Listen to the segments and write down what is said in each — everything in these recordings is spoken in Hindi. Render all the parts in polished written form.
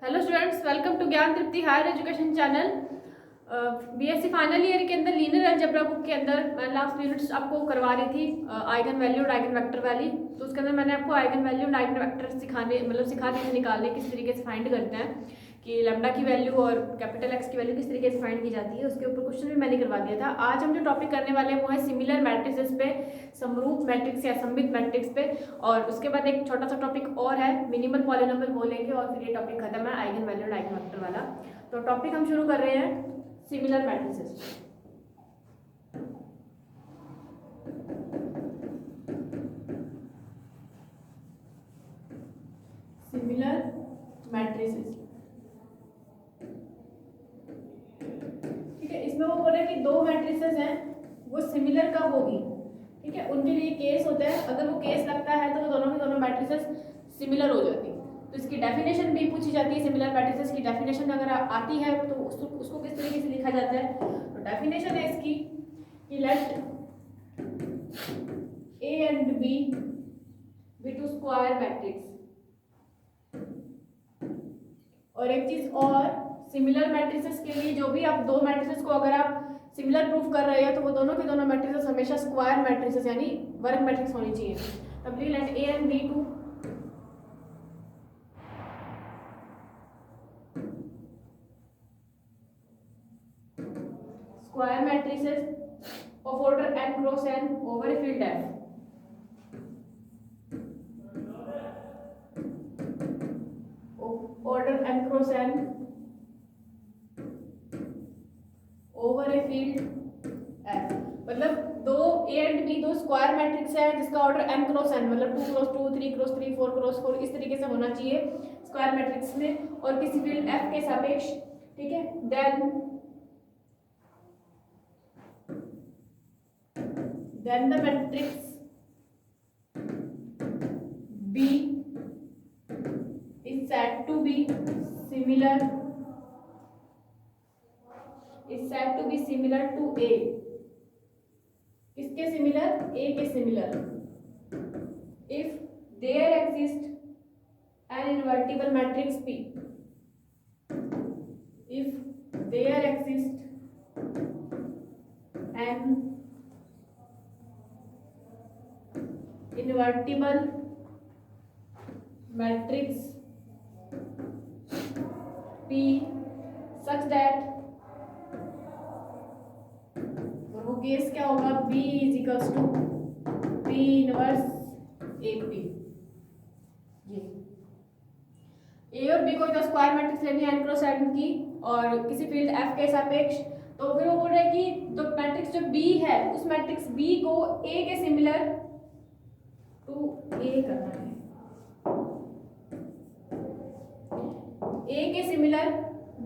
Hello students, welcome to Gyan Tripti higher education channel. BSc final year के अंदर लीनियर अलजेब्रा बुक के अंदर मैं लास्ट यूनिट्स आपको करवा रही थी आइगन वैल्यू और आइगन वेक्टर वाली। तो उसके अंदर मैंने आपको आइगन वैल्यू और आइगन वेक्टर सिखा दी थी निकालने किस तरीके से फाइंड करते हैं कि लैम्डा की वैल्यू और कैपिटल एक्स की वैल्यू किस तरीके से फाइंड की जाती है। उसके ऊपर क्वेश्चन भी मैंने करवा दिया था। आज हम जो टॉपिक करने वाले हैं वो है सिमिलर मैट्रिसेस पे, समरूप मैट्रिक्स या सममित मैट्रिक्स पे, और उसके बाद एक छोटा सा टॉपिक और है मिनिमल पॉलिनोमियल, वो लेंगे और फिर ये टॉपिक खत्म है आइगन वैल्यू और आइगन वेक्टर वाला। तो टॉपिक हम शुरू कर रहे हैं सिमिलर मैट्रिसेस। सिमिलर मैट्रिसेस, ठीक है। इसमें वो बोल रहे हैं कि दो मैट्रिसेस हैं वो सिमिलर कब होगी, ठीक है। उनके लिए केस होता है, अगर वो केस लगता है तो वो दोनों के दोनों मैट्रिसेस सिमिलर हो जाती है। तो इसकी डेफिनेशन भी पूछी जाती है। सिमिलर मैट्रिसेस की डेफिनेशन अगर आती है तो उसको किस तरीके से लिखा जाता है। तो डेफिनेशन है इसकी कि let A and B be two square matrix. और एक चीज और, सिमिलर मैट्रिसेस के लिए जो भी आप दो मैट्रिसेस को अगर आप सिमिलर प्रूफ कर रहे हैं तो वो दोनों के दोनों मैट्रिसेस हमेशा स्क्वायर मैट्रिसेस यानी वर्ग मैट्रिक्स होनी चाहिए। तब let A and B two square matrices of order n cross n over a field F। Order n cross n over a field F। मतलब दो ए एंड बी दो स्क्वायर मैट्रिक्स है जिसका ऑर्डर n क्रॉस n मतलब 2 क्रॉस 2 3 क्रॉस 3 4 क्रॉस 4 इस तरीके से होना चाहिए स्क्वायर मैट्रिक्स में और किसी फील्ड F के सापेक्ष, ठीक है। Then the matrix B is said to be similar to A। किसके सिमिलर? A के सिमिलर। if there exists an invertible matrix P, if there exists an invertible matrix P such that, वो केस क्या होगा, B is equals to P inverse AP। ये A और B को इधर स्क्वायर मैट्रिक्स लेनी है n क्रॉस n की और किसी फील्ड F के सापेक्ष। तो फिर वो बोल रहे हैं कि तो मैट्रिक्स जो B है उस मैट्रिक्स B को A के सिमिलर टू A करना है। A के सिमिलर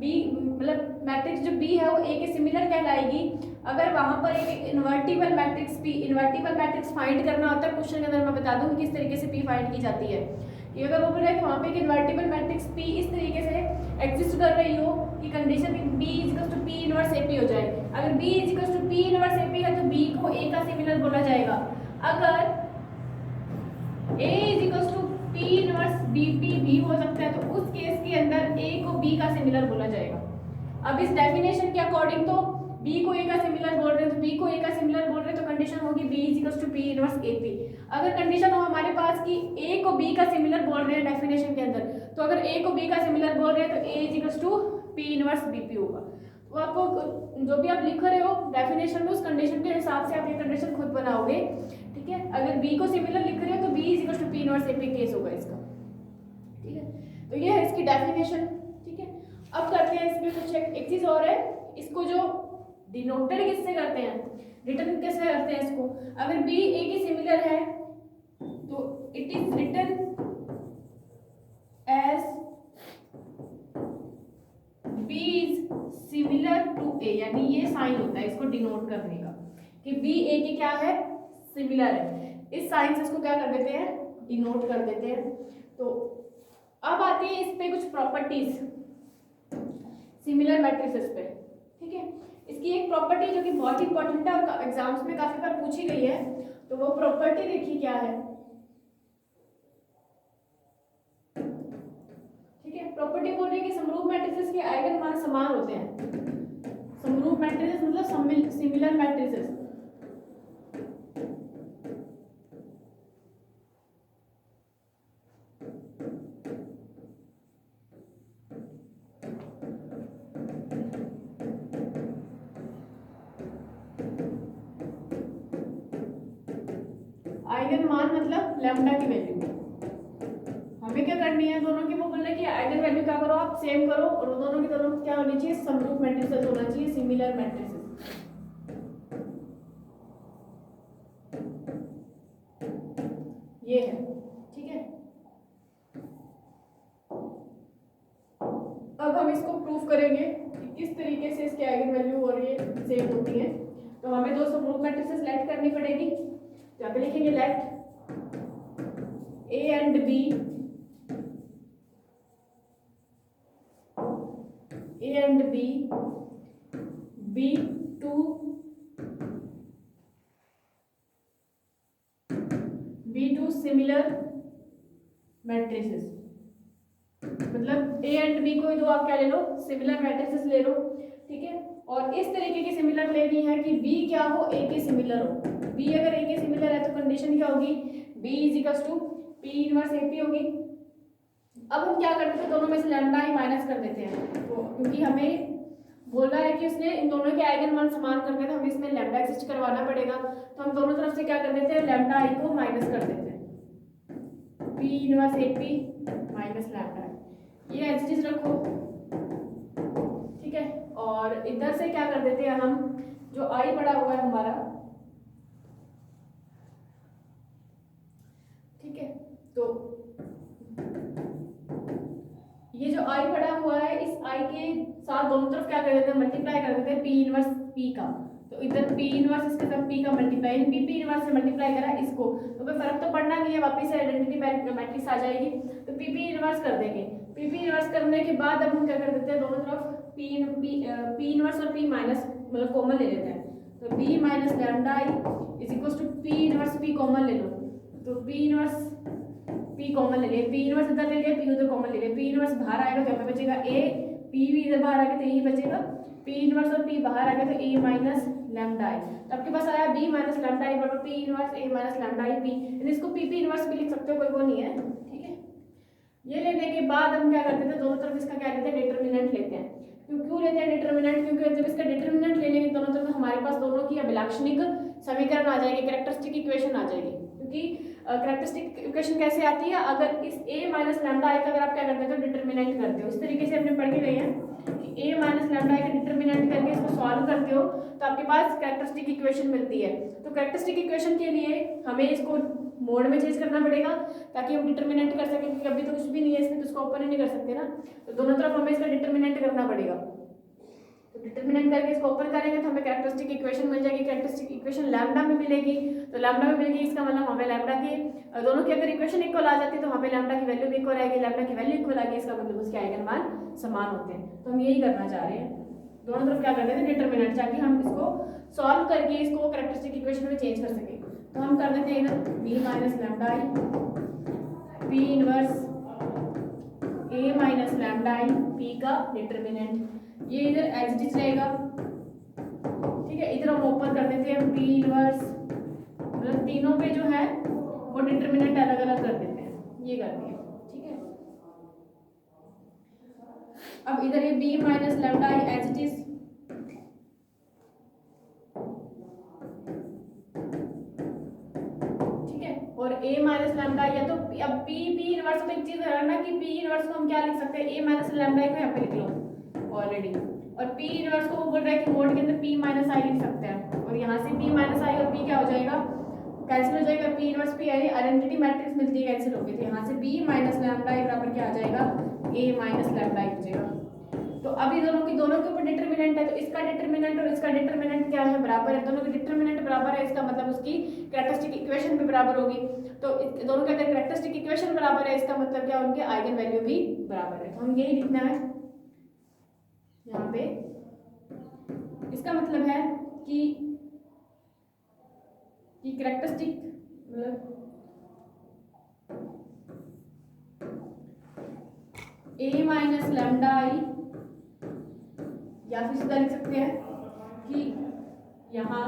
B मतलब मैट्रिक्स जो B है वो A के सिमिलर कहलाएगी अगर वहां पर एक invertible matrix P, invertible matrix find करना होता है। क्वेश्चन के अंदर मैं बता दूंगी किस तरीके से P फाइंड की जाती है। कि अगर वो बोल रहा है कि वहां पे एक इन्वर्टिबल मैट्रिक्स P इस तरीके से एग्जिस्ट कर रही हो कि condition B equals to P inverse AP हो जाए। अगर B equals to P inverse AP है तो B को A का सिमिलर बोला जाएगा। अगर A equals to P inverse BP भी हो सकता है तो उस केस के अंदर A को B का सिमिलर बोला जाएगा। अब इस डेफिनेशन के अकॉर्डिंग तो B को A का सिमिलर बोल रहे हैं तो B को A का सिमिलर बोल रहे हैं तो कंडीशन होगी B equals to P inverse AP। अगर कंडीशन हो हमारे पास कि A को B का सिमिलर बोल रहे हैं डेफिनेशन के अंदर, तो अगर A को B का सिमिलर बोल रहे हैं तो A equals to P inverse BP होगा। तो आपको जो भी आप लिख रहे हो डेफिनेशन में उस कंडीशन के हिसाब से आप ये कंडीशन खुद बनाओगे, ठीक है। अगर B को सिमिलर लिख रहे हो तो B equals to P inverse AP case होगा इसका, ठीक है। तो ये है इसकी डेफिनेशन, ठीक है। अब करते हैं इसमें कुछ एक चीज और है, इसको जो डिनोटेड किससे करते हैं, रिटर्न कैसे करते हैं इसको। अगर B A की सिमिलर है तो it is written as B is similar to A, यानी ये साइन होता है इसको डिनोट करने का कि B A के क्या है, सिमिलर है। इस साइन से इसको क्या कर देते हैं, डिनोट कर देते हैं। तो अब आती है इस पे कुछ प्रॉपर्टीज सिमिलर मैट्रिसेस पे, ठीक है। इसकी एक प्रॉपर्टी जो कि बहुत इंपॉर्टेंट है और एग्जाम्स में काफी बार पूछी गई है, तो वो प्रॉपर्टी देखिए क्या है, ठीक है। प्रॉपर्टी बोल रही है कि समरूप मैट्रिसेस के आइगन मान समान होते हैं। समरूप मैट्रिसेस मतलब सिमिलर मैट्रिसेस। आइगन मान मतलब लैम्डा की वैल्यू। हमें क्या करनी है, दोनों की वो बोल रहे हैं कि आइगन वैल्यू क्या करो आप सेम करो, और दोनों की दोनों क्या होनी चाहिए, समरूप मैट्रिसेस होना चाहिए, सिमिलर मैट्रिसेस। ये है, ठीक है। अब हम इसको प्रूफ करेंगे कि किस तरीके से इसके आइगन वैल्यू और ये सेम होती है। तो हमें दो समरूप मैट्रिसेस लेट करनी पड़ेगी। यहाँ पे लिखेंगे let A and B, A and B, B2 similar matrices. मतलब A एंड B को दो आप क्या ले लो, सिमिलर मैट्रिसेस ले लो, ठीक है। और इस तरीके की सिमिलर लेनी है कि B क्या हो, A के सिमिलर हो। B अगर A के सिमिलर है तो कंडीशन क्या होगी, B is to P inverse AP होगी। अब हम क्या करते हैं, दोनों में से लैम्डा ही माइनस कर देते हैं, तो क्योंकि हमें बोला है कि उसने इन दोनों के आइगन मान समान करने हैं, तो हमें इसमें लैम्डा एग्जिस्ट करवाना पड़ेगा। तो हम दोनों तरफ से क्या कर देते हैं, लैम्डा आई को माइनस कर देते हैं, P inverse AP minus lambda. ये एज इट इज रखो, ठीक है। और इधर से क्या कर देते हैं हम, जो आई पड़ा हुआ है हमारा, ठीक है। तो ये जो आई पड़ा हुआ है, इस आई के साथ दोनों तरफ क्या कर देते हैं, मल्टीप्लाई कर देते हैं P इनवर्स P का। तो इधर P इनवर्स इसके साथ P का मल्टीप्लाई, P इनवर्स से मल्टीप्लाई करा इसको, तो कोई फर्क तो पड़ना नहीं है, वापस से आइडेंटिटी मैट्रिक्स आ जाएगी। तो P इनवर्स कर देंगे। P इनवर्स करने के बाद अब हम क्या कर देते हैं, दोनों तरफ P इनवर्स और P माइनस मतलब कॉमन ले लेते हैं। तो P minus lambda I is equal to P inverse P common ले लो, तो P इनवर्स P कॉमन ले लिया, P इनवर्स इधर ले लिया, P उधर कॉमन ले लिया, P इनवर्स बाहर आएगा तो यहाँ पे बचेगा A, P भी इधर बाहर आ गया तो यही बचेगा, P इनवर्स और P बाहर आ गया तो A माइनस लैम्डा आई। तो आपके पास आया B माइनस लैम्डा आई बराबर P inverse A minus lambda I P। इसको P इनवर्स भी लिख सकते हो, कोई वो नहीं है, ठीक है। ये लेने के बाद हम क्या करते थे, दोनों तरफ इसका क्या लेते हैं, डिटर्मिनेंट लेते हैं। क्यों लेते हैं डिटर्मिनेंट, क्योंकि जब इसका डिटर्मिनेंट ले लेंगे दोनों तरफ हमारे पास दोनों की अभिलाक्षणिक समीकरण आ जाएगी, कैरेक्टरिस्टिक इक्वेशन आ जाएगी। क्योंकि कैरेक्टरिस्टिक इक्वेशन कैसे आती है, अगर इस A माइनस लैम्डा आई का अगर आप क्या करते हो, डिटर्मिनेंट करते हो, इस तरीके से हमने पढ़ के गए हैं कि A माइनस लैम्डा आई का डिटर्मिनेंट करके इसको सॉल्व करते हो तो आपके पास कैरेक्टरिस्टिक इक्वेशन मिलती है। तो कैरेक्टरिस्टिक इक्वेशन के लिए हमें इसको मोड में चेंज करना पड़ेगा ताकि हम डिटर्मिनेंट कर सकें, क्योंकि अभी तो कुछ भी नहीं है इसमें, तो इसको ओपन ही नहीं कर सकते ना। तो दोनों तरफ हमें इसका डिटर्मिनेंट करना पड़ेगा। तो डिटर्मिनेंट करके इसको ओपन करेंगे तो हमें कैरेक्टरिस्टिक इक्वेशन मिल जाएगी। कैरेक्टरिस्टिक इक्वेशन लैम्डा में मिलेगी, तो लैम्डा में मिलेगी इसका मतलब हमें लैम्डा की दोनों की अगर इक्वेशन इक्वल आ जाती है तो हमें लैम्डा की वैल्यू भी इक्वल आएगी, लैम्डा की वैल्यू इक्वल आएगी, इसका मतलब उसके आइगन मान समान होते हैं। तो हम यही करना चाह रहे हैं, दोनों तरफ क्या करते हैं डिटर्मिनेंट, ताकि हम इसको सॉल्व करके इसको कैरेक्टरिस्टिक इक्वेशन में चेंज कर सकें। तो हम कर देते हैं इधर B minus lambda I P inverse A minus lambda I P का डिटर्मिनेंट, ये इधर एज इट इज रहेगा, ठीक है। इधर हम ओपन कर देते हैं P इनवर्स, मतलब तीनों पे जो है वो डिटर्मिनेंट अलग अलग कर देते हैं, ये कर दिया, ठीक है। अब इधर ये B minus lambda I as it is, ठीक है। और A माइनस लैम्डा या तो अब P इनवर्स, तो एक चीज है कि P इनवर्स को हम क्या लिख सकते हैं, A माइनस लैम्डा को यहाँ पे लिख लो ऑलरेडी, और P इनवर्स को वो बोल रहा है कि मोड के अंदर P माइनस आई लिख सकते हैं, और यहाँ से P माइनस आई और P क्या हो जाएगा, कैंसिल हो जाएगा, P इनवर्स P यानी आइडेंटिटी मैट्रिक्स मिलती है, कैंसिल होगी, तो यहाँ से B माइनस लैम्डा आई बराबर क्या आ जाएगा, A माइनस लैम्डा आई हो जाएगा। तो अभी दोनों के ऊपर डिटर्मिनेंट है, तो इसका डिटर्मिनेंट और इसका डिटर्मिनेंट क्या है, बराबर है, दोनों के डिटर्मिनेंट बराबर है, इसका मतलब उसकी कैरेक्टरिस्टिक इक्वेशन भी बराबर होगी। तो दोनों के अंदर कैरेक्टरिस्टिक इक्वेशन बराबर है, इसका मतलब क्या, उनके आइगन वैल्यू भी बराबर है। तो हम यही लिखना है यहाँ पे, इसका मतलब है कि कैरेक्टरिस्टिक मतलब a माइनस लैम्डा आई, या फिर सीधा लिख सकते हैं कि यहाँ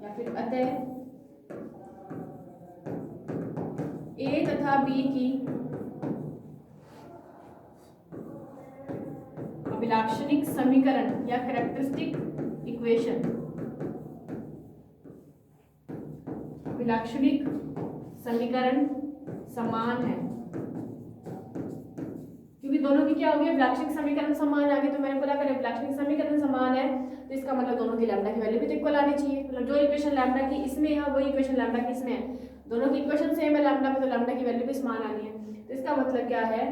या फिर अतः a तथा b की अभिलाक्षणिक समीकरण या कैरेक्टरिस्टिक इक्वेशन, अभिलाक्षणिक समीकरण समान है। क्योंकि दोनों की क्या होगी, अभिलाक्षणिक समीकरण समान आ गए, तो मैंने बोला अगर अभिलाक्षणिक समीकरण समान है तो इसका मतलब दोनों की लैम्डा की वैल्यू भी तो इक्वल आनी चाहिए। मतलब जो इक्वेशन लैम्डा की इसमें है वही इक्वेशन लैम्डा की इसमें है, दोनों की इक्वेशन सेम है लैम्डा में, तो लैम्डा की वैल्यू भी समान आनी है। तो इसका मतलब क्या है,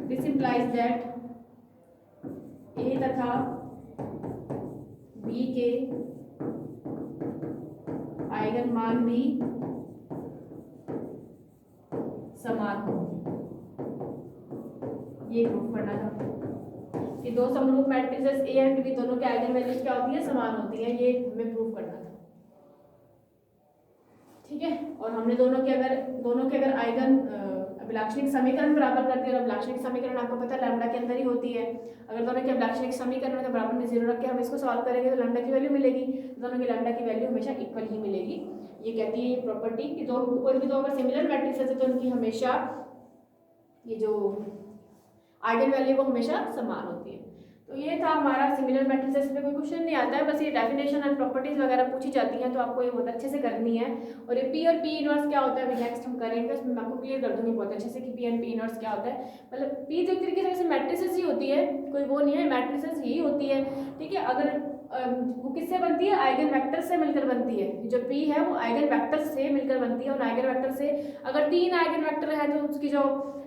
दिस इंप्लाइज दैट ए तथा बी के आइगन मान भी समान हो। ये प्रूफ करना था कि दो समरूप मैट्रिसेस ए एंड बी दोनों के आइगन वैल्यूज क्या होती है, समान होती है। ये हमें प्रूफ करना था, ठीक है। और हमने दोनों के अगर आइगन अभिलाक्षणिक समीकरण बराबर कर दिया, और अभिलाक्षणिक समीकरण आपको पता है लैम्डा के अंदर ही होती है। अगर दोनों के अभिलाक्षणिक समीकरण के बराबर में 0 रख के हम इसको सॉल्व करेंगे तो लैम्डा की वैल्यू मिलेगी, दोनों की लैम्डा की वैल्यू हमेशा इक्वल ही मिलेगी। ये कहती है ये प्रॉपर्टी कि कोई भी दो अगर सिमिलर मैट्रिसेस है तो उनकी हमेशा ये जो आइगन वैल्यू वो हमेशा समान होती है। तो ये था हमारा सिमिलर मैट्रिसेस पे कोई क्वेश्चन नहीं आता है, बस ये डेफिनेशन एंड प्रॉपर्टीज वगैरह पूछी जाती हैं, तो आपको ये बहुत अच्छे से करनी है। और ये पी और पी इनवर्स क्या होता है अभी नेक्स्ट हम करेंगे, उसमें मैं आपको क्लियर कर दूंगी बहुत अच्छे से कि पी एंड पी इनवर्स क्या होता है। मतलब पी तो एक तरीके से मैट्रिसेस ही होती है, कोई वो नहीं है, मैट्रिसेस ही होती है, ठीक है। अगर वो किससे बनती है, आइगन वेक्टर से मिलकर बनती है। जो पी है वो आइगन वेक्टर से मिलकर बनती है, और आइगन वेक्टर से अगर 3 आइगन वेक्टर है तो उसकी जो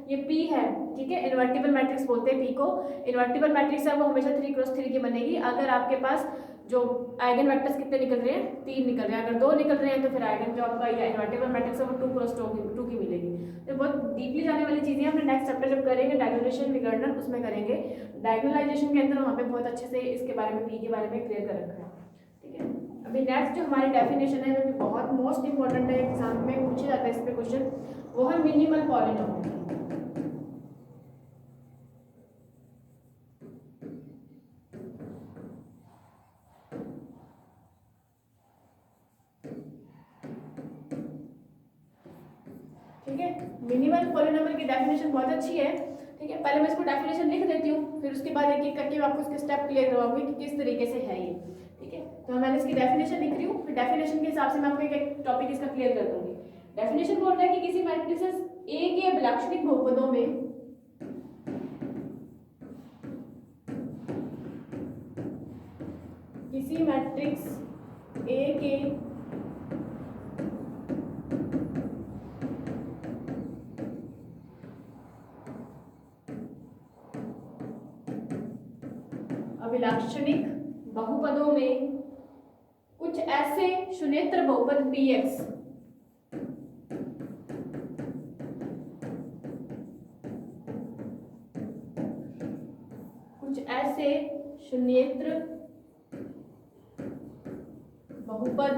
ये पी है, ठीक है, इन्वर्टिबल मैट्रिक्स बोलते हैं पी को। इन्वर्टिबल मैट्रिक्स है वो हमेशा 3x3 की बनेगी अगर आपके पास जो आइगन वेक्टर्स कितने निकल रहे हैं, 3 निकल रहे हैं। अगर 2 निकल रहे हैं तो फिर आइगन जो आपका या इन्वर्टिबल मैट्रिक्स है वो 2x2 की मिलेगी। तो बहुत डीपली जाने वाली चीजें हमने नेक्स्ट चैप्टर जब करेंगे डायगोनलाइजेशन विकर्णन उसमें करेंगे। डायगोनलाइजेशन के अंदर वहाँ पे बहुत अच्छे से इसके बारे में पी के बारे में क्लियर कर रखा है, ठीक है। अभी नेक्स्ट जो हमारी डेफिनेशन है जो कि बहुत मोस्ट इंपॉर्टेंट है, एग्जाम में पूछा जाता है इस पे क्वेश्चन, वो है मिनिमल पॉलिनोमियल। ठीक है, मिनिमल पॉलिनोमियल की डेफिनेशन बहुत अच्छी है, ठीक है। पहले मैं इसको डेफिनेशन लिख देती हूँ, फिर उसके बाद एक एक करके मैं आपको इसके स्टेप क्लियर करवाऊंगी कि किस तरीके से है ये, ठीक है। तो मैंने इसकी डेफिनेशन लिख रही हूँ, फिर डेफिनेशन के हिसाब से मैं आपको एक एक टॉपिक इसका क्लियर कर दूंगी। डेफिनेशन बोल रहा है कि किसी मैट्रिसेस ए के अभिलाक्षणिक बहुपदों में किसी मैट्रिक्स ए के अभिलाक्षणिक बहुपदों में कुछ ऐसे शून्येतर बहुपद px कुछ ऐसे शून्येतर बहुपद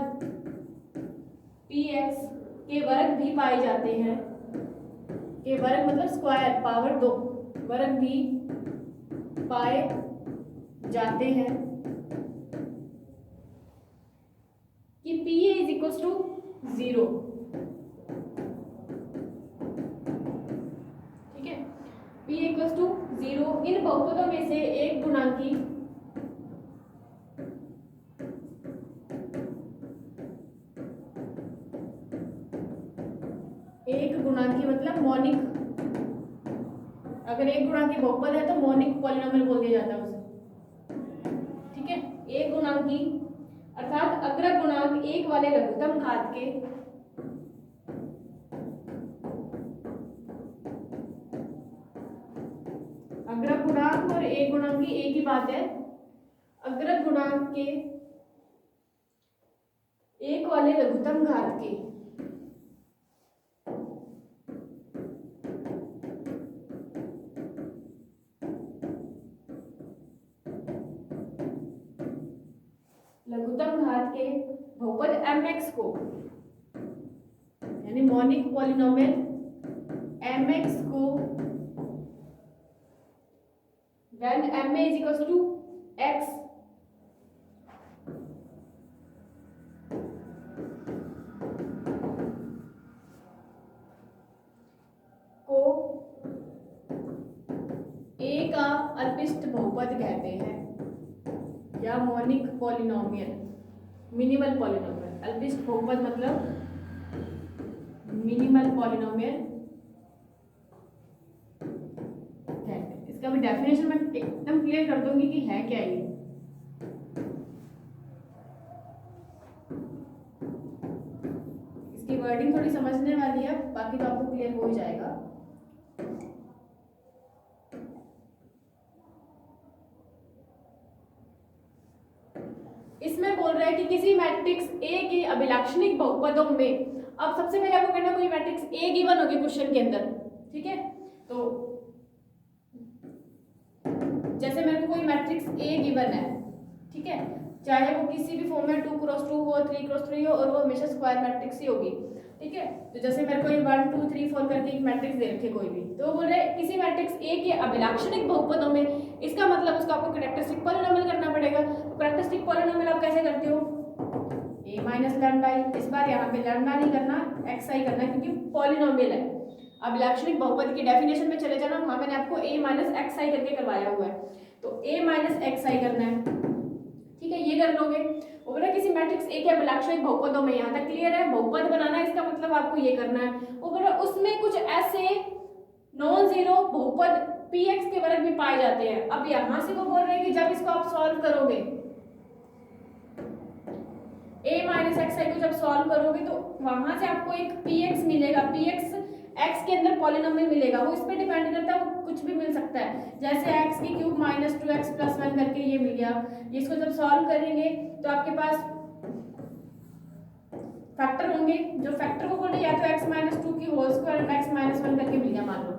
px के वर्ग भी पाए जाते हैं, के वर्ग मतलब स्क्वायर पावर 2 वर्ग भी पाए जाते हैं कि PA इज इक्वल टू 0, ठीक है। PA इक्वल टू 0 इन बहुपदों में से एक गुणांकी मतलब मौनिक, अगर एक गुणांकी बहुपद है तो मौनिक पॉलिनोमियल बोल दिया जाता है उसे, ठीक है। एक गुणांकी अर्थात अग्र गुणांक 1 वाले लघुत्तम घात के अग्र गुणांक और एक गुणांकी एक ही बात है, अग्र गुणांक के 1 वाले लघुत्तम घात के लघुत्तम घात के बहुपद mx को यानी मॉनिक पॉलिनोमियल mx को when ma is equals to x को a का अल्पिष्ट बहुपद कहते हैं या मोनिक पॉलिनोमियल, मिनिमल पॉलिनोमियल। अल्पिष्ट बहुपद मतलब मिनिमल पॉलिनोमियल है। इसका भी डेफिनेशन मैं एकदम क्लियर कर दूंगी कि है क्या ये। इसकी वर्डिंग थोड़ी समझने वाली है, बाकी तो आपको क्लियर हो ही जाएगा। इसमें बोल रहा है कि किसी मैट्रिक्स ए के अभिलाक्षणिक बहुपदों में, अब सबसे पहले आपको करना कोई मैट्रिक्स ए गिवन होगी क्वेश्चन के अंदर, ठीक है। तो जैसे मेरे को कोई मैट्रिक्स ए गिवन है, ठीक है, चाहे वो किसी भी फॉर्म में 2x2 हो, 3x3 हो, और वो हमेशा स्क्वायर मैट्रिक्स ही होगी, ठीक है। तो जैसे मेरे को 1 2 3 4 करके एक मैट्रिक्स दे रखे कोई भी, तो बोल रहे किसी मैट्रिक्स ए के अभिलाक्षणिक बहुपदों में, इसका मतलब उसको आपको कैरेक्टरिस्टिक पॉलिनोमियल करना पड़ेगा। तो कैरेक्टरिस्टिक पॉलिनोमियल आप कैसे करते हो, a माइनस लैम्डा आई, इस बार यहाँ पे लैम्डा नहीं करना, एक्स आई करना, क्योंकि पॉलिनोमियल है। अभिलाक्षणिक बहुपद की डेफिनेशन में चले जाना, वहां मैंने आपको a माइनस एक्स आई करके करवाया हुआ है, तो a माइनस एक्स आई करना है, ठीक है, ये कर लोगे। वो बोला किसी मैट्रिक्स ए के अभिलाक्षणिक बहुपदों में, यहाँ तक क्लियर है। बहुपद बनाना है, इसका मतलब आपको ये करना है। वो बोला उसमें कुछ ऐसे नॉन जीरो बहुपद px के वर्ग भी पाए जाते हैं। अब यहां से वो बोल रहे हैं कि जब इसको आप सॉल्व करोगे, a माइनस एक्स आई को जब सॉल्व करोगे, तो वहां से आपको एक px मिलेगा। px x के अंदर पॉलिनोमियल मिलेगा, वो इस पे डिपेंड करता है, वो कुछ भी मिल सकता है। जैसे x की क्यूब माइनस 2x प्लस 1 करके ये मिल गया। इसको जब सॉल्व करेंगे तो आपके पास फैक्टर होंगे, जो फैक्टर को बोले या तो x माइनस 2 की होल स्क्वायर x माइनस 1 करके मिल गया, मान लो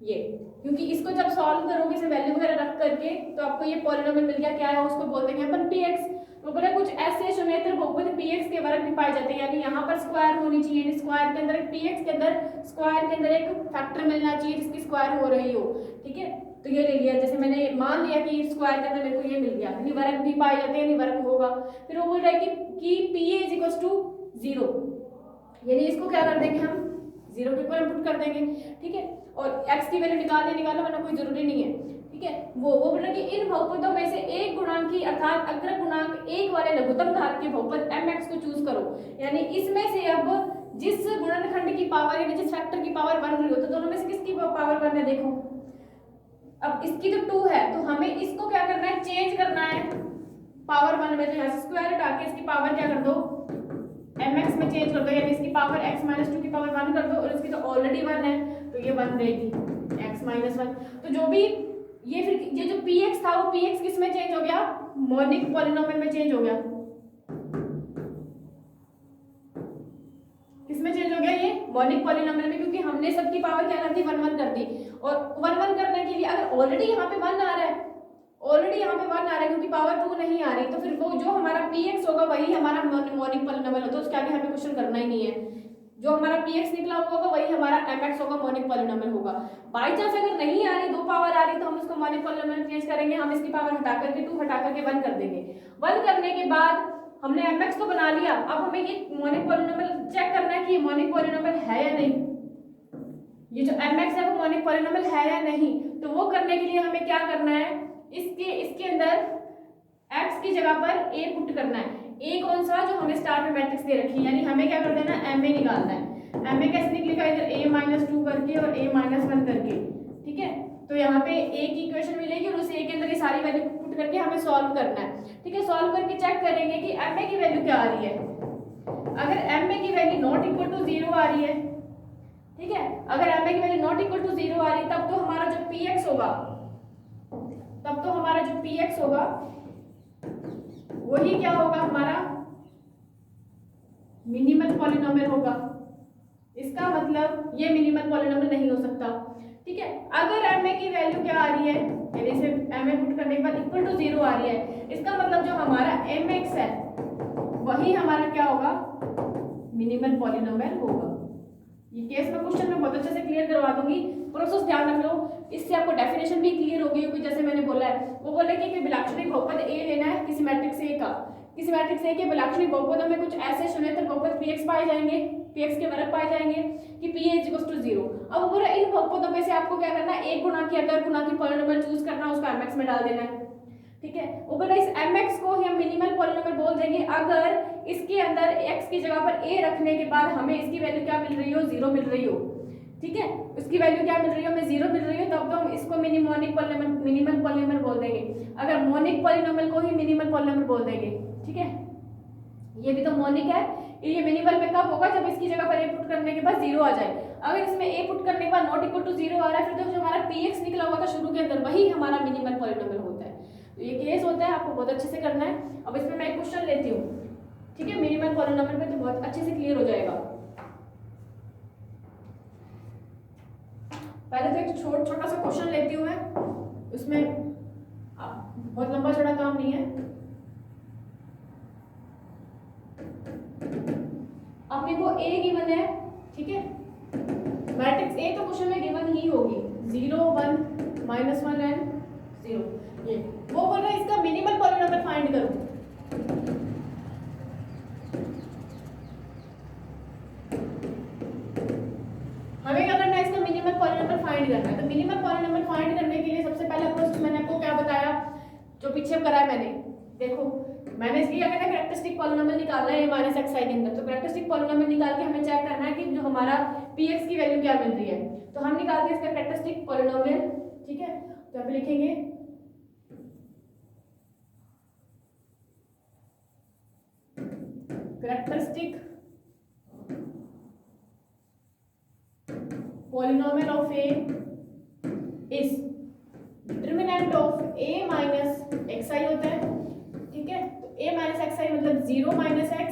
ये, क्योंकि इसको जब सॉल्व करोगे इसे वैल्यू वगैरह रख करके, तो आपको ये पॉलिनोमियल मिल गया। क्या है, उसको बोलते हैं अपन px। वो बोला कुछ ऐसे शुमेत्र बहुपद px के वर्ग भी पाए जाते हैं, यानी यहाँ पर स्क्वायर होनी चाहिए, यानी स्क्वायर के अंदर px के अंदर स्क्वायर के अंदर एक फैक्टर मिलना चाहिए जिसकी स्क्वायर हो रही हो, ठीक है। तो ये ले लिया, जैसे मैंने मान लिया कि स्क्वायर के अंदर मेरे को ये मिल गया, यानी वर्ग भी पाए जाते हैं, यानी वर्ग होगा। फिर वो बोल रहा है कि pa इज इक्वल्स टू 0, यानी इसको क्या कर देंगे हम, 0 के ऊपर इनपुट कर देंगे, ठीक है। और x की वैल्यू निकालो, वरना कोई जरूरी नहीं है, ठीक है। वो बोल रहा है कि इन बहुपदों में से एक गुणांकी अर्थात अग्र गुणांक 1 वाले लघुत्तम घात के बहुपद mx को चूज करो। यानी इसमें से अब जिस गुणनखंड की पावर यानी जिस फैक्टर की पावर 1 रही हो, तो दोनों में से किसकी पावर 1 है, देखो। अब इसकी तो 2 है, तो हमें इसको क्या करना है, चेंज करना है पावर 1 में। तो यहाँ से स्क्वायर हटा के इसकी पावर क्या कर दो, mx में चेंज कर दो, यानी इसकी पावर x माइनस 2 की पावर 1 कर दो, और इसकी तो ऑलरेडी 1 है, तो ये 1 रहेगी, x माइनस 1। तो जो भी ये फिर ये जो px था, वो px किस में चेंज हो गया, मोनिक पॉलिनोमियल में चेंज हो गया। किस में चेंज हो गया, ये मोनिक पॉलिनोमियल में, क्योंकि हमने सबकी पावर क्या कर दी, 1 1 कर दी। और 1 1 करने के लिए अगर ऑलरेडी यहाँ पे 1 आ रहा है, ऑलरेडी यहाँ पे 1 आ रहा है, क्योंकि पावर 2 नहीं आ रही, तो फिर वो जो हमारा px होगा वही हमारा मोनिक पॉलिनोमियल होता है, उसके आगे हमें क्वेश्चन करना ही नहीं है। जो हमारा px निकला होगा वही हमारा mx होगा, मोनिक पॉलिनोमियल होगा। बाई चांस अगर नहीं आ रही, 2 पावर आ रही, तो हम उसको मोनिक पॉलिनोमियल चेंज करेंगे, हम इसकी पावर हटा करके 2 हटा करके 1 कर देंगे। 1 करने के बाद हमने mx को बना लिया। अब हमें ये मोनिक पॉलिनोमियल चेक करना है कि ये मोनिक पॉलिनोमियल है या नहीं, ये जो mx है वो मोनिक पॉलिनोमियल है या नहीं। तो वो करने के लिए हमें क्या करना है, इसके अंदर x की जगह पर a पुट करना है। a कौन सा, जो हमें स्टार में मैट्रिक्स दे रखी है, यानी हमें क्या कर देना है, ma निकालना है। ma कैसे निकलेगा, इधर a माइनस 2 करके और a माइनस 1 करके, ठीक है। तो यहाँ पे a की इक्वेशन मिलेगी और उस a के अंदर ये सारी वैल्यू पुट करके हमें सॉल्व करना है, ठीक है। सॉल्व करके चेक करेंगे कि ma की वैल्यू क्या आ रही है। अगर ma की वैल्यू नॉट इक्वल टू 0 आ रही है, ठीक है, अगर ma की वैल्यू नॉट इक्वल टू 0 आ रही है, तब तो हमारा जो px होगा, वही क्या होगा, हमारा मिनिमल पॉलिनोमियल होगा। इसका मतलब ये मिनिमल पॉलिनोमियल नहीं हो सकता, ठीक है। अगर ma की वैल्यू क्या आ रही है, यानी इसे ma पुट करने के बाद इक्वल टू 0 आ रही है, इसका मतलब जो हमारा mx है वही हमारा क्या होगा, मिनिमल पॉलिनोमियल होगा। ये केस में क्वेश्चन में बहुत अच्छे से क्लियर करवा दूंगी, प्रोसेस ध्यान रख लो, इससे आपको डेफिनेशन भी क्लियर होगी। क्योंकि जैसे मैंने बोला है, वो बोले कि विलाक्षणिक बहुपद ए लेना है किसी मैट्रिक्स ए का, किसी मैट्रिक्स ए के विलाक्षणिक बहुपदों में कुछ ऐसे शून्येतर बहुपद px पाए जाएंगे, px के वर्ग पाए जाएंगे कि p = 0। अब पूरा इन बहुपदों में से आपको क्या करना है, एक गुणा की अगर गुणा की पॉलिनोमियल चूज करना है, उसको mx में डाल देना है, ठीक है। ऊपर इस mx को हम मिनिमल पॉलिनोमियल बोल देंगे अगर इसके अंदर x की जगह पर a रखने के बाद हमें इसकी वैल्यू क्या मिल रही हो, 0 मिल रही हो, ठीक है। उसकी वैल्यू क्या मिल रही हो, हमें 0 मिल रही हो, तब तो हम इसको मिनिमल पॉलिनोमियल बोल देंगे। अगर मोनिक पॉलिनोमियल को ही मिनिमल पॉलिनोमियल बोल देंगे, ठीक है। ये भी तो मोनिक है, ये मिनिमल में कब होगा, जब इसकी जगह पर a पुट करने के बाद 0 आ जाए। अगर इसमें a पुट करने के बाद ≠0 आ रहा है, फिर तो जो हमारा px निकला हुआ था शुरू के अंदर, वही हमारा मिनिमल पॉलिनोमियल होता है। तो ये केस होता है, आपको बहुत अच्छे से करना है। अब इसमें मैं एक क्वेश्चन लेती हूँ, ठीक है, मिनिमल पॉलिनोमियल पे, तो बहुत अच्छे से क्लियर हो जाएगा। पहले तो एक छोटा सा क्वेश्चन लेती हूँ मैं, उसमें बहुत लंबा चौड़ा काम नहीं है। अपने को a गिवन है, ठीक है, मैट्रिक्स a तो क्वेश्चन में गिवन ही होगी, 0 1 -1 एंड 0। ये वो बोल रहा है इसका मिनिमल पॉलिनोमियल फाइंड करो। हमें क्या करना है, इसका मिनिमल पॉलिनोमियल फाइंड करना है। तो मिनिमल पॉलिनोमियल फाइंड करने के लिए सबसे पहला प्रोसेस मैंने आपको क्या बताया, जो पीछे कराया मैंने, देखो मैंने इसकी क्या कहना है, कैरेक्टरिस्टिक पॉलिनोमियल निकालना है a - xi के अंदर। तो कैरेक्टरिस्टिक पॉलिनोमियल निकाल के हमें चेक करना है कि जो हमारा px की वैल्यू क्या मिल रही है। तो हम निकालते हैं इसका कैरेक्टरिस्टिक पॉलिनोमियल, ठीक है। तो यहाँ पे लिखेंगे characteristic polynomial of a is determinant of a minus xi होता है, ठीक है। तो a minus xi मतलब 0 minus x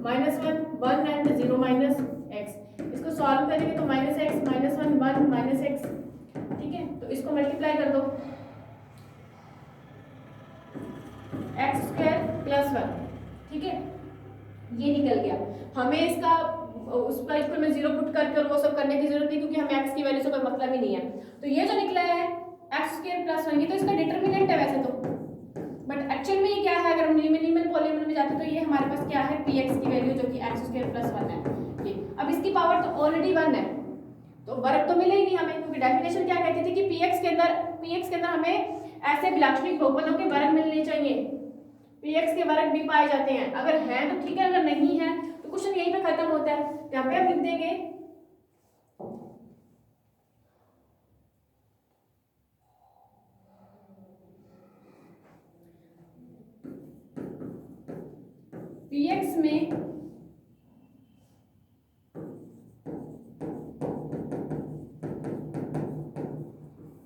minus 1 1 and 0 minus x। इसको सॉल्व करेंगे तो -x -1 1 minus x, ठीक है। तो इसको मल्टीप्लाई कर दो, x² + 1, ठीक है, ये निकल गया। हमें इसका उस पर इक्वल में 0 पुट करके और वो सब करने की जरूरत नहीं, क्योंकि हमें x की वैल्यू से कोई मतलब ही नहीं है। तो ये जो निकला है x² + 1, ये तो इसका डिटरमिनेंट है वैसे तो, बट एक्चुअल में ये क्या है, अगर हम मिनिमल पॉलिनोमियल में जाते तो ये हमारे पास क्या है, px की वैल्यू जो कि x² + 1 है। ये अब इसकी पावर तो ऑलरेडी 1 है, तो वर्ग तो मिले ही नहीं हमें, क्योंकि डेफिनेशन क्या कहती थी कि px के अंदर हमें ऐसे विलाक्षणिक बहुपदों के वर्ग मिलने चाहिए, px के वर्ग भी पाए जाते हैं। अगर हैं तो ठीक है, अगर नहीं है तो क्वेश्चन यहीं पे खत्म होता है। यहाँ पे हम लिख देंगे px में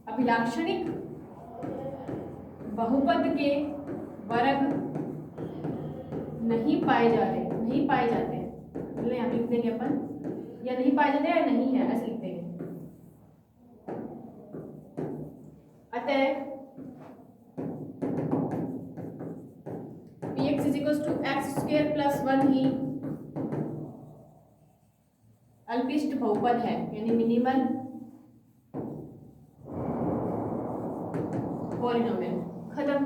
अभिलाक्षणिक बहुपद के वर्ग नहीं पाए जाते, मतलब यहाँ लिख देंगे अपन, या नहीं पाए जाते या नहीं है, ऐसे लिख देंगे। अतः px = x² + 1 ही अल्पिष्ट बहुपद है, यानी मिनिमल पॉलिनोमियल। खत्म,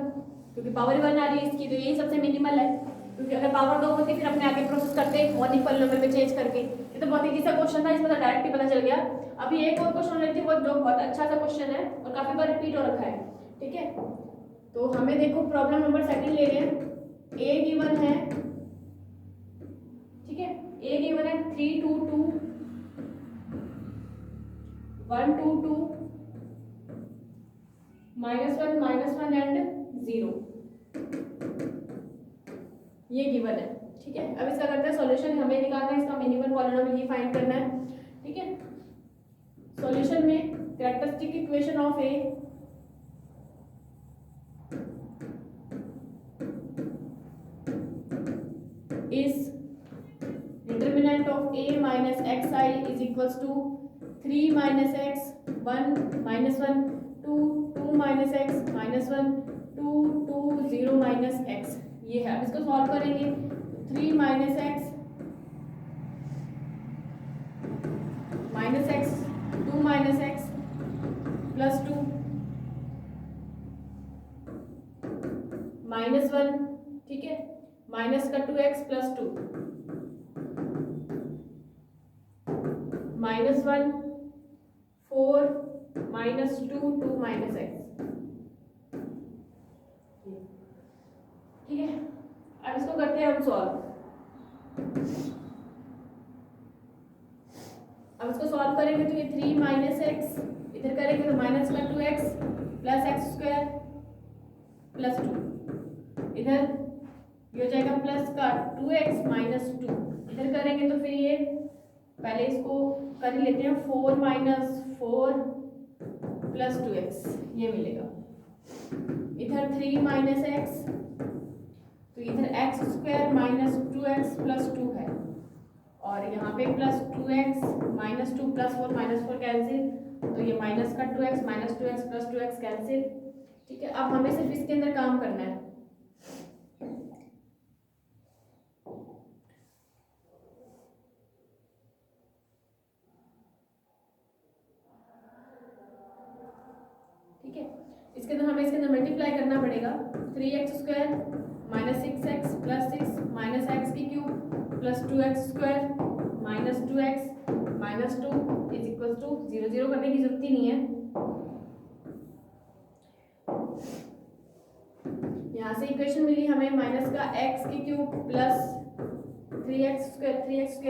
क्योंकि पावर 1 आ रही है इसकी, तो यही सबसे मिनिमल है। क्योंकि अगर पावर 2 होती फिर अपने आगे प्रोसेस करते मोनिक पॉलिनोमियल में चेंज करके। ये तो बहुत इजी सा क्वेश्चन था, इसमें तो डायरेक्ट ही पता चल गया। अभी एक और क्वेश्चन लेती हूँ, जो बहुत अच्छा सा क्वेश्चन है और काफी बार रिपीट हो रखा है, ठीक है। तो हमें देखो प्रॉब्लम नंबर 2 ले रहे हैं, a गिवन है, ठीक है, a गिवन है 3 2 2 1 2 2 -1 -1 एंड 0, ये गिवन है, ठीक है। अब इसका करते हैं सॉल्यूशन, हमें निकालना है इसका मिनिमल पॉलिनोमियल ही फाइंड करना है, ठीक है। सॉल्यूशन में characteristic equation of a is determinant of a minus xi is equals to 3 minus x 1 minus 1 2 2 minus x minus 1 2 2 0 minus x, ये है। अब इसको सॉल्व करेंगे, 3 minus x minus x, 2 minus x plus 2 -1, ठीक है, माइनस का 2x प्लस 2 -1 4 -2 2 माइनस एक्स, ठीक है। अब इसको करते हैं हम सॉल्व। अब इसको सॉल्व करेंगे तो ये 3 माइनस एक्स, इधर करेंगे तो माइनस का 2x plus x square plus 2, इधर ये हो जाएगा प्लस का 2x माइनस 2, इधर करेंगे तो फिर ये पहले इसको कर ही लेते हैं, 4 माइनस 4 प्लस 2x ये मिलेगा, इधर 3 माइनस एक्स, तो इधर x square minus 2x plus 2 है, और यहाँ पे plus 2x minus 2 plus 4 minus 4 cancel, तो ये माइनस का 2x minus 2x plus 2x cancel, ठीक है। अब हमें सिर्फ इसके अंदर काम करना है, ठीक है। इसके अंदर हमें इसके अंदर मल्टीप्लाई करना पड़ेगा, 3x square minus 6x plus 6 minus x की cube plus 2x square minus 2x minus 2 is equal to 0 0 करने की जरूरत ही नहीं है, यहाँ से इक्वेशन मिली हमें माइनस का x की क्यूब प्लस 3x स्क्वायर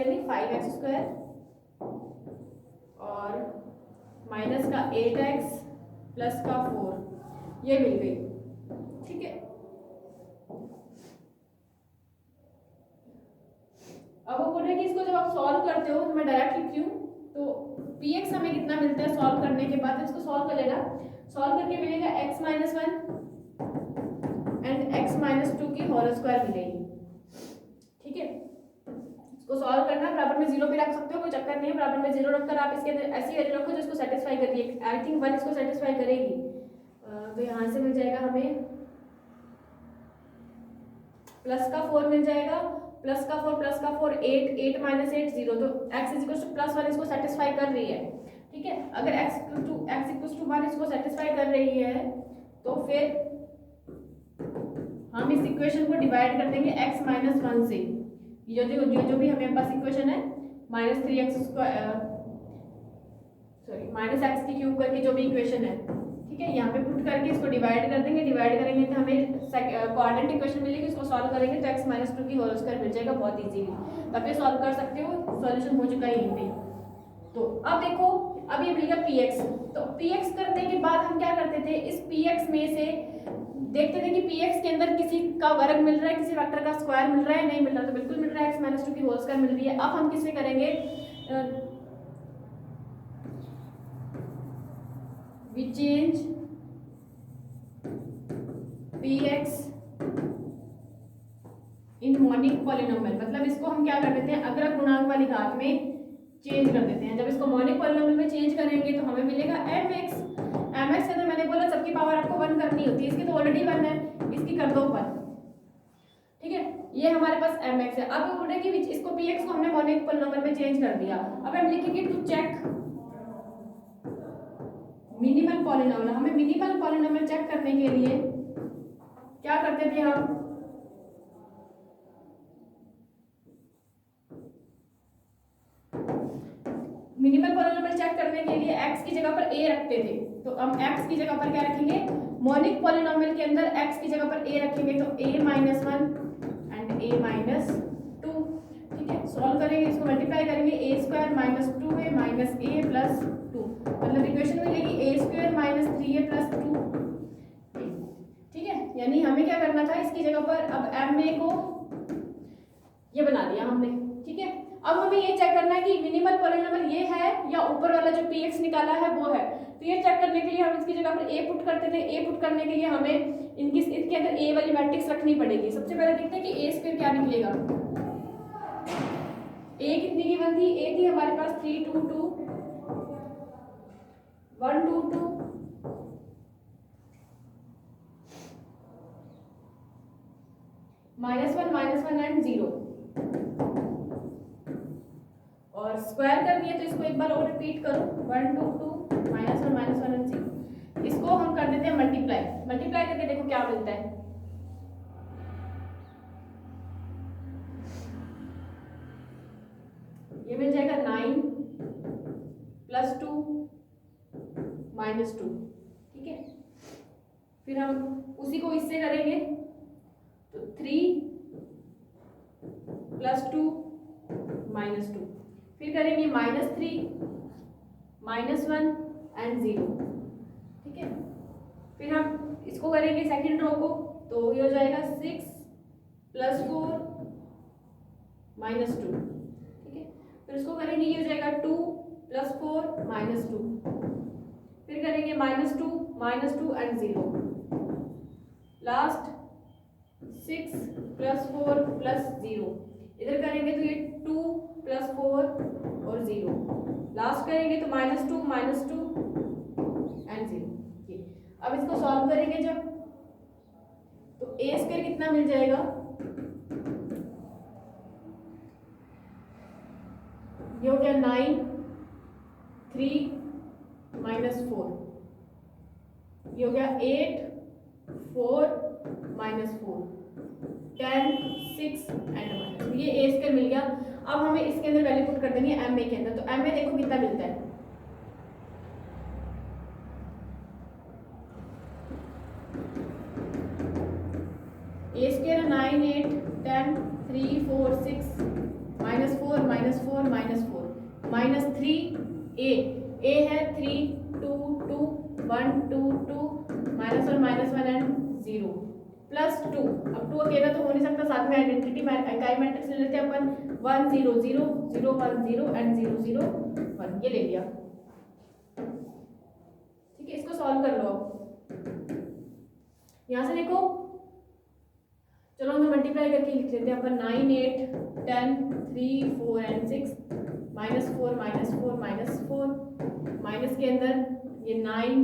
नहीं 5x स्क्वायर और माइनस का 8x प्लस का 4 ये मिल गई, ठीक है। अब वो बोल रहे हैं कि इसको जब आप सॉल्व करते हो, तो मैं डायरेक्ट लिखती हूँ, तो px हमें कितना मिलता है सॉल्व करने के बाद, इसको सॉल्व कर लेना, सॉल्व करके मिलेगा x minus 1 and x minus 2 की होल स्क्वायर मिलेगी, ठीक है। इसको सॉल्व करना, बराबर में 0 भी रख सकते हो, कोई चक्कर नहीं है, बराबर में 0 रखकर आप इसके अंदर ऐसी वैल्यू रखो जिसको सेटिस्फाई कर रही है, आई थिंक 1 इसको सेटिस्फाई करेगी, तो यहाँ से मिल जाएगा हमें प्लस का 4 मिल जाएगा, प्लस का 4 8 माइनस 8 0, तो x is equal two plus 1 इसको सेटिस्फाई कर रही है, ठीक है। अगर x इक्वल टू 1 इसको सेटिस्फाई कर रही है तो फिर हम इस इक्वेशन को डिवाइड कर देंगे x माइनस 1 से, जो भी हमें पास इक्वेशन है minus 3x square sorry minus x की क्यूब करके जो भी इक्वेशन है, ठीक है, यहाँ पे पुट करके इसको डिवाइड कर देंगे, डिवाइड करेंगे तो हमें क्वाड्रेंट इक्वेशन मिलेगी, उसको सॉल्व करेंगे तो x माइनस 2 की होल स्क्वायर मिल जाएगा, बहुत इजीली तब ये सॉल्व कर सकते हो, सॉल्यूशन हो चुका है यहीं पे। तो अब देखो, अब ये मिलेगा px, तो px करने के बाद हम क्या करते थे, इस px में से देखते थे कि px के अंदर किसी का वर्ग मिल रहा है, किसी वेक्टर का स्क्वायर मिल रहा है, नहीं मिल रहा, तो बिल्कुल मिल रहा है, x माइनस 2 की होल स्क्वायर मिल रही है। अब हम किससे करेंगे, we change px in monic polynomial, मतलब इसको हम क्या कर देते हैं, अग्रक गुणांक वाली घात में चेंज कर देते हैं। जब इसको मोनिक पॉलिनोमियल में चेंज करेंगे तो हमें मिलेगा mx, mx के अंदर मैंने बोला सबकी पावर आपको 1 करनी होती है, इसकी तो ऑलरेडी 1 है, इसकी कर दो 1, ठीक है, ये हमारे पास mx है। अब बोल रहे हैं कि इसको px को हमने मोनिक पॉलिनोमियल में चेंज कर दिया, अब हम लिखेंगे टू चेक मिनिमल पॉलिनोमियल। हमें मिनिमल पॉलिनोमियल चेक करने के लिए क्या करते थे हम, मिनिमल पॉलिनोमियल चेक करने के लिए x की जगह पर a रखते थे, तो हम x की जगह पर क्या रखेंगे, मोनिक पॉलिनोमियल के अंदर x की जगह पर a रखेंगे, तो a minus 1 and a minus 2, ठीक है। सॉल्व करेंगे, इसको मल्टीप्लाई करेंगे, a स्क्वायर माइनस 2 है माइनस a प्लस 2, मतलब इक्वेशन मिलेगी a square minus 3a plus 2, ठीक है। यानी हमें क्या करना था, इसकी जगह पर अब ma को ये बना दिया हमने, ठीक है। अब हमें ये चेक करना है कि मिनिमल पॉलिनोमियल ये है या ऊपर वाला जो px निकाला है वो है, तो ये चेक करने के लिए हम इसकी जगह पर a पुट करते थे। a पुट करने के लिए हमें इसके अंदर a वाली मैट्रिक्स रखनी पड़ेगी। सबसे पहले देखते हैं कि a स्क्वायर क्या निकलेगा, a कितनी गिवन थी, a थी हमारे पास 3 2 2 1 2 2 -1 -1 एंड 0, और स्क्वायर करनी है तो इसको एक बार और रिपीट करो, 1 2 2 -1 -1 and 6। इसको हम कर देते हैं मल्टीप्लाई, मल्टीप्लाई करके देखो क्या मिलता है। ये मिल जाएगा 9 + 2 -2, ठीक है। फिर हम उसी को इससे करेंगे तो 3 + 2 -2, फिर करेंगे -3 -1 and 0, ठीक है। फिर हम इसको करेंगे सेकंड रो को, तो ये हो जाएगा 6 + 4 -2, ठीक है। फिर इसको करेंगे, ये हो जाएगा 2 + 4 -2, फिर करेंगे -2 -2 and 0, लास्ट 6 + 4 + 0, इधर करेंगे तो ये 2 + 4 और 0, लास्ट करेंगे तो -2 -2 and 0। ये अब इसको सॉल्व करेंगे जब, तो a² कितना मिल जाएगा, ये हो गया 9 3 -4, ये हो गया 8 4 -4 10 6 and 1, ये a² मिल गया। अब हमें इसके अंदर वैल्यू पुट कर देनी है ma के अंदर, तो ma देखो कितना मिलता है, a² 9 8 10 3 4 6 -4 -4 -4 -3 a है 3 2 2 1 2 2 -1 and 0 +2। अब 2 अकेला तो हो नहीं सकता, साथ में आइडेंटिटी इकाई मैट्रिक्स ले लेते हैं अपन, 1 0 0 0 1 0 and 0 0 1, ये ले लिया, ठीक है। इसको सॉल्व कर लो। अब यहाँ से देखो, चलो हम मल्टीप्लाई करके लिख लेते हैं अपन, 9 8 10 3 4 and 6 -4 -4 -4, माइनस के अंदर ये 9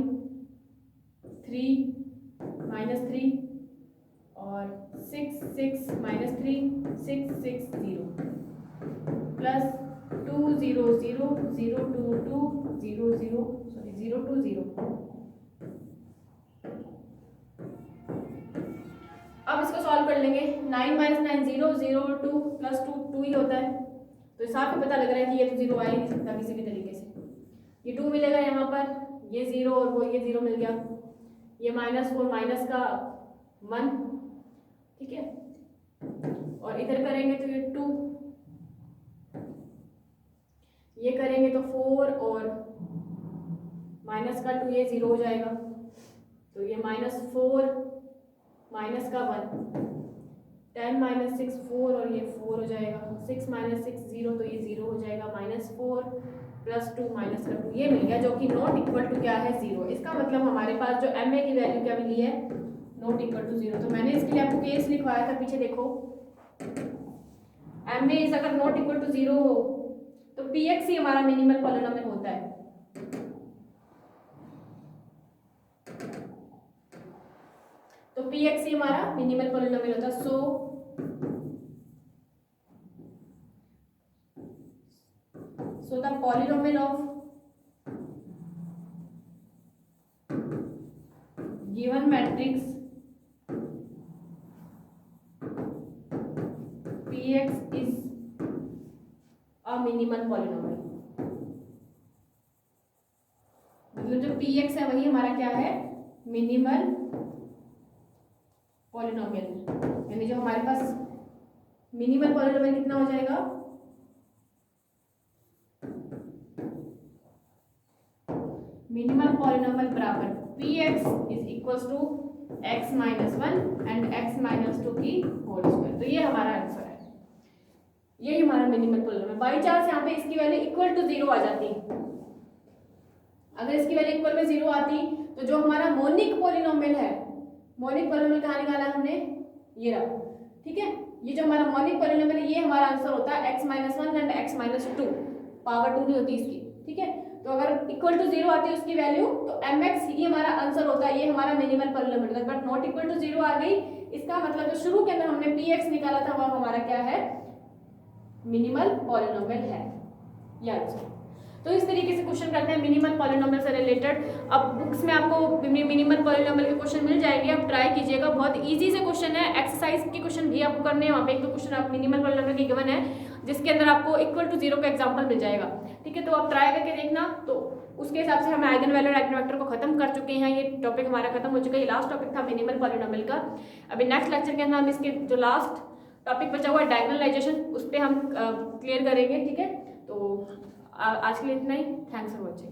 3 -3 और 6 6 -3 6 6 0 प्लस 2 0 0 0 2 2 0 0 सॉरी 0 2 0। अब इसको सॉल्व कर लेंगे, 9 - 9 0 0 2 + 2 2 ही होता है, तो साफ में पता लग रहा है कि ये तो 0 आ ही नहीं सकता किसी भी तरीके से। ये 2 मिलेगा यहाँ पर, ये 0 और वो ये 0 मिल गया, ये -4 माइनस का 1, ठीक है। और इधर करेंगे तो ये 2, ये करेंगे तो 4 और माइनस का 2, ये 0 हो जाएगा, तो ये -4 माइनस का 1, 10 - 6 4 और ये 4 हो जाएगा, 6 - 6 0, तो ये 0 हो जाएगा, -4 + 2 माइनस का 2, ये मिल गया, जो कि नॉट इक्वल टू क्या है 0। इसका मतलब हमारे पास जो ma की वैल्यू क्या मिली है, नॉट इक्वल टू 0। तो मैंने इसके लिए आपको केस लिखवाया था, पीछे देखो, ma इज अगर नॉट इक्वल टू 0 हो तो px ही हमारा मिनिमल पॉलिनोमियल होता है। तो px ही हमारा मिनिमल पॉलिनोमियल होता है। So the polynomial of given matrix Px is a minimal polynomial। मतलब जो Px है वही हमारा क्या है, मिनिमल पॉलिनोमियल, यानी जो हमारे पास मिनिमल पॉलिनोमियल कितना हो जाएगा, मिनिमल पॉलिनोमियल बराबर Px is equals to x - 1 and x - 2 की होल स्क्वायर। तो ये हमारा आंसर है, यही हमारा मिनिमल पॉलिनोमियल। बाई चांस यहाँ पे इसकी वैल्यू इक्वल टू 0 आ जाती, अगर इसकी वैल्यू इक्वल में 0 आती तो जो हमारा मोनिक पॉलिनोमियल है, मोनिक पॉलिनोमियल कहाँ निकाला हमने, ये रहा, ठीक है। ये जो हमारा मोनिक पॉलिनोमियल है, ये हमारा आंसर होता है x - 1 एंड x - 2, पावर 2 नहीं होती इसकी, ठीक है। तो अगर इक्वल टू 0 आती है उसकी वैल्यू, तो mx ही हमारा आंसर होता है, ये हमारा मिनिमल पॉलिनोमियल है। बट नॉट इक्वल टू 0 आ गई, इसका मतलब जो शुरू के अंदर हमने px निकाला था वह हमारा क्या है, मिनिमल पॉलिनोमियल है। याद से। तो इस तरीके से क्वेश्चन करते हैं मिनिमल पॉलिनोमियल से रिलेटेड। अब बुक्स में आपको मिनिमल पॉलिनोमियल के क्वेश्चन मिल जाएंगे, आप ट्राई कीजिएगा, बहुत इजी से क्वेश्चन है। एक्सरसाइज के क्वेश्चन भी आपको करने हैं, वहाँ पे एक दो क्वेश्चन आप मिनिमल पॉलिनोमियल की गिवन है जिसके अंदर आपको इक्वल टू 0 का एग्जाम्पल मिल जाएगा, ठीक है। तो आप ट्राई करके देखना। तो उसके हिसाब से हम आइगन वैल्यू और आइगन वेक्टर को खत्म कर चुके हैं, ये टॉपिक हमारा खत्म हो चुका है। ये लास्ट टॉपिक था मिनिमल पॉलिनोमियल का। अभी नेक्स्ट लेक्चर के अंदर हम इसके जो लास्ट टॉपिक बचा हुआ है डायगोनलाइजेशन, उस पर हम क्लियर करेंगे, ठीक है। तो आज के लिए इतना ही। Thanks for watching.